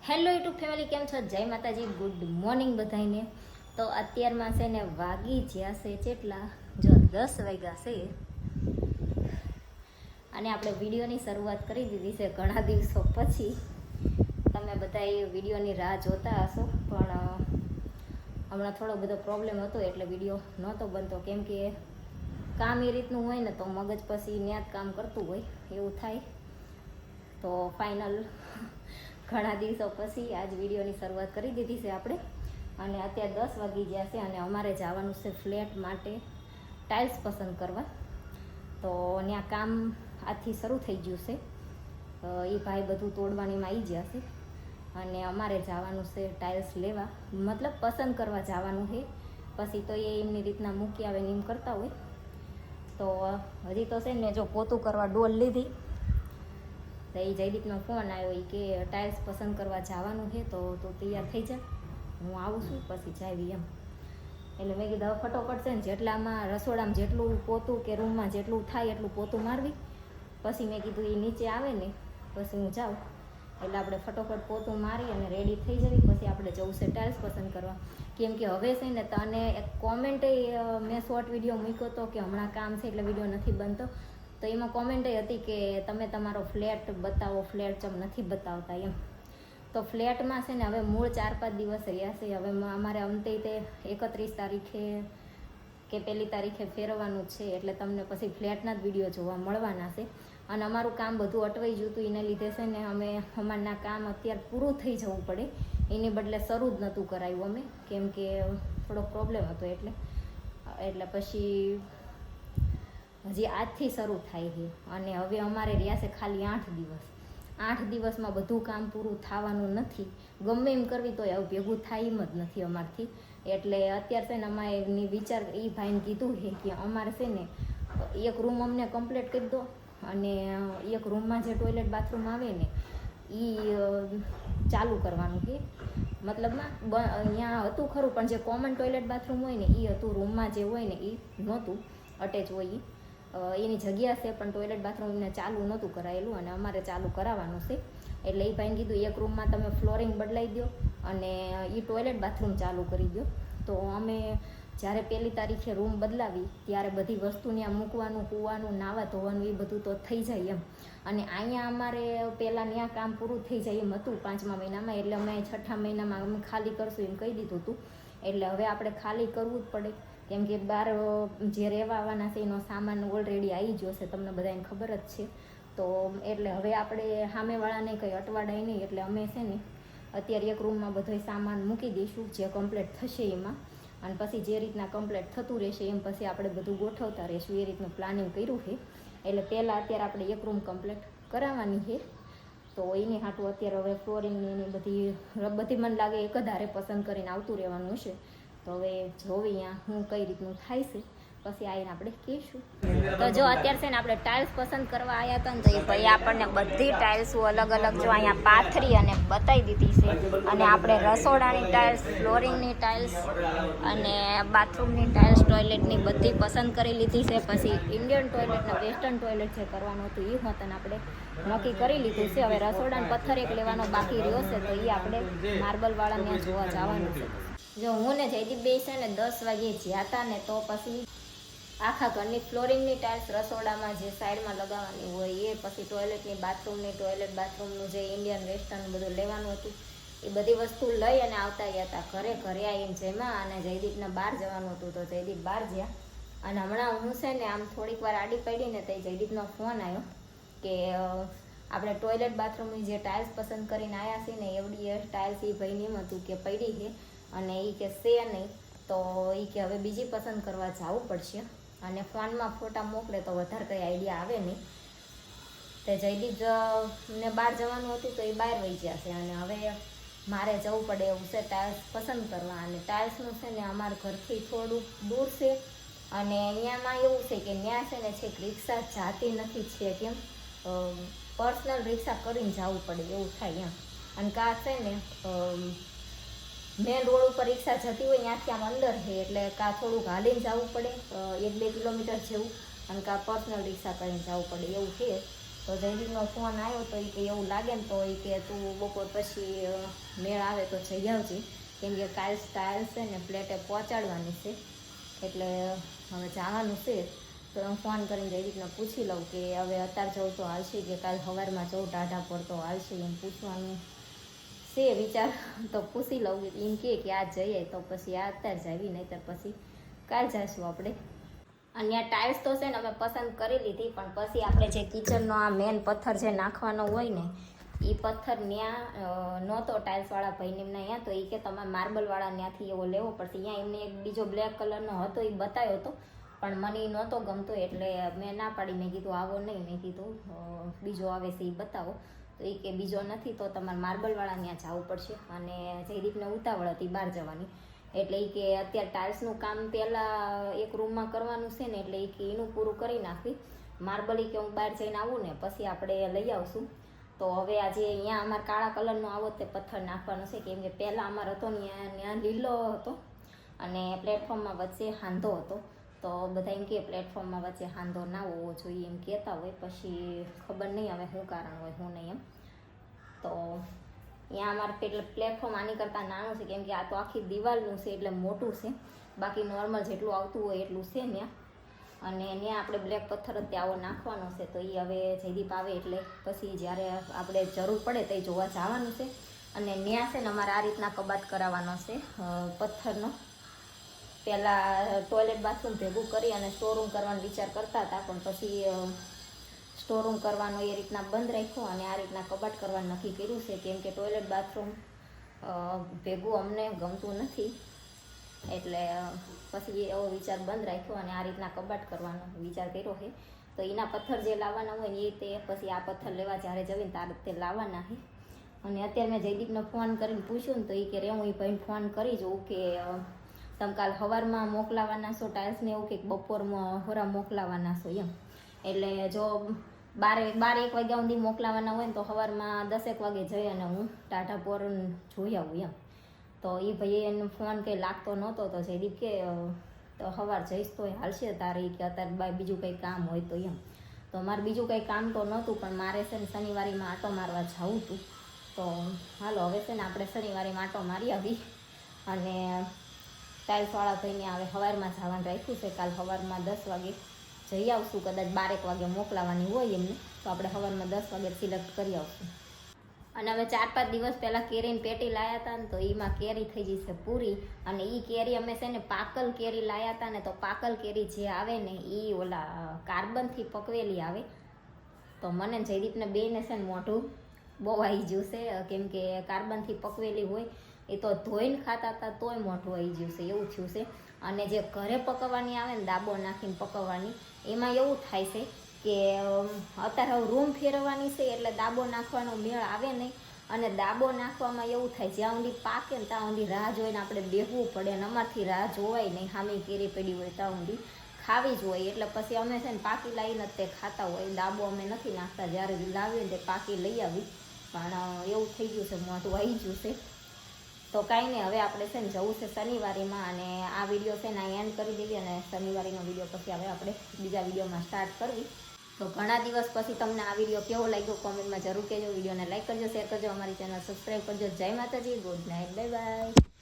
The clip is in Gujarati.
હેલો યુટ્યુબ ફેમિલી, કેમ છો? જય માતાજી, ગુડ મોર્નિંગ બધાને. તો અત્યારમાં છે ને વાગી જ્યાં છે કેટલા, જો 10 વાગ્યા છે અને આપણે વિડીયોની શરૂઆત કરી દીધી છે ઘણા દિવસો પછી. તમે બધા એ વિડીયોની રાહ જોતા હશો, પણ હમણાં થોડો બધો પ્રોબ્લેમ હતો એટલે વિડીયો નહોતો બનતો, કેમ કે કામ એ રીતનું હોય ને તો મગજ પછી ન્યા જ કામ કરતું હોય એવું થાય. તો ફાઇનલ ઘણા દિવસો પછી આજ વિડીયોની શરૂઆત કરી દીધી છે આપણે. અને અત્યારે 10 વાગી ગયા છે અને અમારે જવાનું છે ફ્લેટ માટે ટાઇલ્સ પસંદ કરવા. તો ત્યાં કામ આજથી શરૂ થઈ ગયું છે. એ ભાઈ બધું તોડવાનીમાં આવી ગયા છે અને અમારે જવાનું છે ટાઇલ્સ લેવા, મતલબ પસંદ કરવા જવાનું છે. પછી તો એ એમની રીતના મૂકી આવે ને એમ કરતા હોય. તો હજી તો છે ને જો પોતું કરવા ડોલ લીધી તો એ જયદીપનો ફોન આવ્યો, એ કે ટાઇલ્સ પસંદ કરવા જવાનું છે તો તું તૈયાર થઈ જા, હું આવું છું પછી જાવી એમ. એટલે મેં કીધું ફટોફટ છે ને જેટલામાં રસોડામાં જેટલું પોતું કે રૂમમાં જેટલું થાય એટલું પોતું મારવી, પછી મેં કીધું એ નીચે આવે ને પછી હું જાઉં એટલે આપણે ફટોફટ પોતું મારી અને રેડી થઈ જવી. પછી આપણે જવું છે ટાઇલ્સ પસંદ કરવા. કેમ કે હવે છે ને તને એક કોમેન્ટ મેં શોર્ટ વિડીયો મૂક્યો હતો કે હમણાં કામ છે એટલે વિડીયો નથી બનતો, તો એમાં કોમેન્ટ હતી કે તમે તમારો ફ્લેટ બતાવો, ફ્લેટ ચમ નથી બતાવતા એમ. તો ફ્લેટમાં છે ને હવે મૂળ 4-5 દિવસ રહ્યા છે. હવે અમારે અંતે તે 31 તારીખે કે 1 તારીખે ફેરવવાનું છે, એટલે તમને પછી ફ્લેટના જ વિડીયો જોવા મળવાના છે. અને અમારું કામ બધું અટવાઈ ગયું હતું, એને લીધે છે ને અમે અમારના કામ અત્યારે પૂરું થઈ જવું પડે એને બદલે શરૂ જ નહોતું કરાવ્યું અમે, કેમ કે થોડોક પ્રોબ્લેમ હતો એટલે પછી હજી આજથી શરૂ થાય છે. અને હવે અમારે રહ્યા છે ખાલી 8 દિવસ. 8 દિવસમાં બધું કામ પૂરું થવાનું નથી, ગમે એમ કરવી તો હવે ભેગું થાય એમ જ નથી અમારથી. એટલે અત્યારે છે ને અમારે વિચાર એ ભાઈને કીધું છે કે અમારે છે ને એક રૂમ અમને કમ્પ્લીટ કરી દો અને એક રૂમમાં જે ટોયલેટ બાથરૂમ આવે ને એ ચાલુ કરવાનું છે. મતલબમાં અહીંયા હતું ખરું, પણ જે કોમન ટોયલેટ બાથરૂમ હોય ને એ હતું, રૂમમાં જે હોય ને એ નહોતું, અટેચ હોય એની જગ્યા છે, પણ ટોયલેટ બાથરૂમ એમને ચાલુ નહોતું કરાયેલું અને અમારે ચાલુ કરાવવાનું છે. એટલે એ ભાઈને કીધું એક રૂમમાં તમે ફ્લોરિંગ બદલાવી દો અને એ ટોયલેટ બાથરૂમ ચાલુ કરી દો. તો અમે જ્યારે 1 તારીખે રૂમ બદલાવી ત્યારે બધી વસ્તુ ત્યાં મૂકવાનું, કૂવાનું, નાવા ધોવાનું એ બધું તો થઈ જાય એમ. અને અહીંયા અમારે પહેલાં ત્યાં કામ પૂરું થઈ જાય એમ હતું 5મા મહિનામાં, એટલે અમે 6ઠા મહિનામાં અમે ખાલી કરશું એમ કહી દીધું હતું. એટલે હવે આપણે ખાલી કરવું જ પડે, કેમ કે બહાર જે રહેવા આવવાના છે એનો સામાન ઓલરેડી આવી ગયો છે, તમને બધાને ખબર જ છે. તો એટલે હવે આપણે સામેવાળાને કંઈ અટવાડાય નહીં, એટલે અમે છે ને અત્યારે એક રૂમમાં બધો સામાન મૂકી દઈશું જે કમ્પ્લીટ થશે એમાં. અને પછી જે રીતના કમ્પ્લીટ થતું રહેશે એમ પછી આપણે બધું ગોઠવતા રહીશું, એ રીતનું પ્લાનિંગ કર્યું છે. એટલે પહેલાં અત્યારે આપણે એક રૂમ કમ્પ્લીટ કરાવવાની છે. તો એની હાટું અત્યારે હવે ફ્લોરિંગની એની બધી મને લાગે એક જ હારે પસંદ કરીને આવતું રહેવાનું હશે. તો હવે જોવી અહીંયા હું કઈ રીતનું થાય છે, પછી આવીને આપણે કહીશું. તો જો અત્યારે છે ને આપણે ટાઇલ્સ પસંદ કરવા આવ્યા હતા ને તો એ ભાઈ આપણને બધી ટાઇલ્સો અલગ અલગ જો અહીંયા પાથરી અને બતાવી દીધી છે. અને આપણે રસોડાની ટાઇલ્સ, ફ્લોરિંગની ટાઇલ્સ અને બાથરૂમની ટાઇલ્સ, ટોયલેટની બધી પસંદ કરી લીધી છે. પછી ઇન્ડિયન ટોયલેટ ને વેસ્ટર્ન ટોયલેટ જે કરવાનું હતું એ હોતને આપણે નક્કી કરી લીધું છે. હવે રસોડાનો પથ્થર એક લેવાનો બાકી રહ્યો છે, તો એ આપણે માર્બલવાળા ત્યાં જોવા જવાનું છે. જો હું ને જયદીપ બે છે ને 10 વાગે જ્યાં હતા ને તો પછી આખા ઘરની ફ્લોરિંગની ટાઇલ્સ રસોડામાં જે સાઈડમાં લગાવવાની હોય એ, પછી ટોયલેટની ટોયલેટ બાથરૂમનું જે ઇન્ડિયન વેસ્ટર્ન બધું લેવાનું હતું એ બધી વસ્તુ લઈ અને આવતા ગયા હતા ઘરે આવીને જેમાં. અને જયદીપને બહાર જવાનું હતું તો જયદીપ બહાર ગયા. અને હમણાં હું છે ને આમ થોડીક વાર આડી પડી ને તો જયદીપનો ફોન આવ્યો કે આપણે ટોયલેટ બાથરૂમની જે ટાઇલ્સ પસંદ કરીને આવ્યા છે ને એવડી એ ટાઇલ્સ એ ભાઈને એમ હતું કે પડી છે અને એ કે છે નહીં, તો એ કે હવે બીજી પસંદ કરવા જવું પડશે. અને ફોનમાં ફોટા મોકલે તો વધારે કંઈ આઈડિયા આવે નહીં. તે જયદીપ ને બહાર જવાનું હતું તો એ બહાર વહી ગયા છે અને હવે મારે જવું પડે એવું છે ટાઇલ્સ પસંદ કરવા. અને ટાઇલ્સનું છે ને અમારા ઘરથી થોડુંક દૂર છે અને અહીંયામાં એવું છે કે ત્યાં છે ને છેક રિક્ષા જાતી નથી, છે કેમ પર્સનલ રિક્ષા કરીને જવું પડે એવું થાય એમ. અને કાં છે ને મેન રોડ ઉપર રિક્ષા જતી હોય ત્યાંથી આમ અંદર છે, એટલે કાં થોડુંક હાલીને જવું પડે 1-2 કિલોમીટર જેવું, અને કાં પર્સનલ રિક્ષા કરીને જવું પડે એવું છે. તો જયદીપનો ફોન આવ્યો તો એ કે એવું લાગે ને તો એ કે તું બપોર પછી મેળ આવે તો જઈ આવજે, કેમ કે કાલ ટાઇલ્સ છે ને પ્લેટે પહોંચાડવાની છે, એટલે હવે જવાનું છે. તો હું ફોન કરીને જયદીપને પૂછી લઉં કે હવે અત્યારે જવું તો હાલશે કે કાલ સવારમાં જવું ટાઢા પર તો હાલશે, એમ પૂછવાનું છે વિચાર. તો પૂછી લઉં એમ કે આ જઈએ તો પછી આ અત્યારે જાવી, નહીંતર પછી કાલ જઈશું આપણે. અને આ ટાઇલ્સ તો છે ને અમે પસંદ કરી લીધી, પણ પછી આપણે જે કિચનનો આ મેન પથ્થર જે નાખવાનો હોય ને એ પથ્થર ત્યાં નહોતો ટાઇલ્સવાળા ભાઈને એમના ત્યાં, તો એ કે તમારે માર્બલવાળા ત્યાંથી એવો લેવો પડશે. ત્યાં એમને એક બીજો બ્લેક કલરનો હતો એ બતાવ્યો હતો, પણ મને એ નહોતો ગમતો એટલે મેં ના પાડી. મેં કીધું આવો નહીં, મેં કીધું બીજો આવે છે એ બતાવો. તો એ કે બીજો નથી તો તમારે માર્બલવાળા ત્યાં જવું પડશે. અને જયદીપને ઉતાવળ હતી બહાર જવાની, એટલે એ કે અત્યારે ટાઇલ્સનું કામ પહેલાં એક રૂમમાં કરવાનું છે ને, એટલે એ કે એનું પૂરું કરી નાખવી. માર્બલ કે હું બહાર જઈને આવું ને પછી આપણે લઈ આવશું. તો હવે આજે અહીંયા અમારે કાળા કલરનો આવો તે પથ્થર નાખવાનો છે, કેમ કે પહેલાં અમારે હતો ને ત્યાં લીલો હતો અને પ્લેટફોર્મમાં વચ્ચે હાંધો હતો. તો બધા એમ કે પ્લેટફોર્મમાં વચ્ચે હાંધો ના હોવો જોઈએ એમ કહેતા હોય, પછી ખબર નહીં હવે શું કારણ હોય શું નહીં એમ. તો અહીંયા અમારે પ્લેટફોર્મ આની કરતાં નાનું છે, કેમ કે આ તો આખી દિવાલનું છે એટલે મોટું છે, બાકી નોર્મલ જેટલું આવતું હોય એટલું છે ત્યાં. અને ત્યાં આપણે બ્લેક પથ્થર જ આવો નાખવાનો છે. તો એ હવે જયદીપ આવે એટલે પછી જ્યારે આપણે જરૂર પડે તો જોવા જવાનું છે. અને ત્યાં છે ને અમારે આ રીતના કબાટ કરાવવાનો છે પથ્થરનો. પહેલાં ટોયલેટ બાથરૂમ ભેગું કરી અને સ્ટોરરૂમ કરવાનો વિચાર કરતા હતા, પણ પછી સ્ટોરરૂમ કરવાનો એ રીતના બંધ રાખ્યો અને આ રીતના કબાટ કરવાનું નક્કી કર્યું છે, કેમ કે ટોયલેટ બાથરૂમ ભેગું અમને ગમતું નથી, એટલે પછી એવો વિચાર બંધ રાખ્યો અને આ રીતના કબાટ કરવાનો વિચાર કર્યો છે. તો એના પથ્થર જે લાવવાના હોય ને એ તે પછી આ પથ્થર લેવા જ્યારે જવીને ત્યારે તે લાવવાના છે. અને અત્યારે મેં જયદીપને ફોન કરીને પૂછ્યું ને તો એ કે હું એ ભાઈને ફોન કરી જોઉં કે તમે કાલ સવારમાં મોકલાવાના છો ટાઇલ્સને, એવું કે બપોરમાં હોરા મોકલાવાના છો એમ. એટલે જો 12-1 વાગ્યા સુધી મોકલાવાના હોય ને તો સવારમાં 10-1 વાગે જઈ અને હું ટાઢા પોર જોઈ આવું એમ. તો એ ભાઈએ એનો ફોન કંઈ લાગતો નહોતો, તો જયદીપ કે તો સવાર જઈશ તો હાલશે તારે, કે અત્યારે બીજું કંઈ કામ હોય તો એમ. તો મારે બીજું કંઈ કામ તો નહોતું, પણ મારે છે ને શનિવારીમાં આંટો મારવા જવું હતું. તો હાલો હવે છે ને આપણે શનિવારીમાં આંટો મારી આવી. અને ટાઇલ્સવાળા ભાઈને હવે સવારમાં જવાનું રાખ્યું છે, કાલ સવારમાં 10 વાગે જઈ આવશું. કદાચ 12-1 વાગે મોકલાવાની હોય એમને, તો આપણે સવારમાં 10 વાગે સિલેક્ટ કરી આવશું. અને હવે 4-5 દિવસ પહેલાં કેરીની પેટી લાવ્યા હતા ને, તો એમાં કેરી થઈ જશે પૂરી. અને એ કેરી અમે છે ને પાકલ કેરી લાવ્યા હતા ને, તો પાકલ કેરી જે આવે ને એ ઓલા કાર્બનથી પકવેલી આવે. તો મને જયદીપને બેને છે ને મોઢું બહુ આવી ગયું છે, કેમ કે કાર્બનથી પકવેલી હોય એ તો ધોઈને ખાતા હતા તોય મોઢું આવી ગયું છે, એવું થયું છે. અને જે ઘરે પકવવાની આવે ને દાબો નાખીને પકવવાની, એમાં એવું થાય છે કે અત્યારે હવે રૂમ ફેરવવાની છે એટલે દાબો નાખવાનો મેળ આવે નહીં. અને દાબો નાખવામાં એવું થાય જ્યાં સુધી પાકે ને ત્યાં સુધી રાહ જોઈને આપણે બેસવું પડે, અને અમારથી રાહ જોવાય નહીં. સામી કેરી પડી હોય ત્યાં સુધી ખાવી જ હોય, એટલે પછી અમે છે ને પાકી લાવીને જ તે ખાતા હોય. દાબો અમે નથી નાખતા, જ્યારે લાવીએ ને તે પાકી લઈ આવી. પણ એવું થઈ ગયું છે, મોઢું આવી ગયું છે. તો કાંઈ નહીં, હવે આપણે છે ને જવું છે શનિવારીમાં, અને આ વિડીયો છે ને આ એન્ડ કરી દેવી, અને શનિવારીનો વિડીયો પછી હવે આપણે બીજા વિડીયોમાં સ્ટાર્ટ કરવી. તો ઘણા દિવસ પછી તમને આ વિડીયો કેવો લાગ્યો કોમેન્ટમાં જરૂર કહેજો. વિડીયોને લાઈક કરજો, શેર કરજો, અમારી ચેનલ સબસ્ક્રાઈબ કરજો. જય માતાજી, ગુડ નાઇટ, બાય બાય.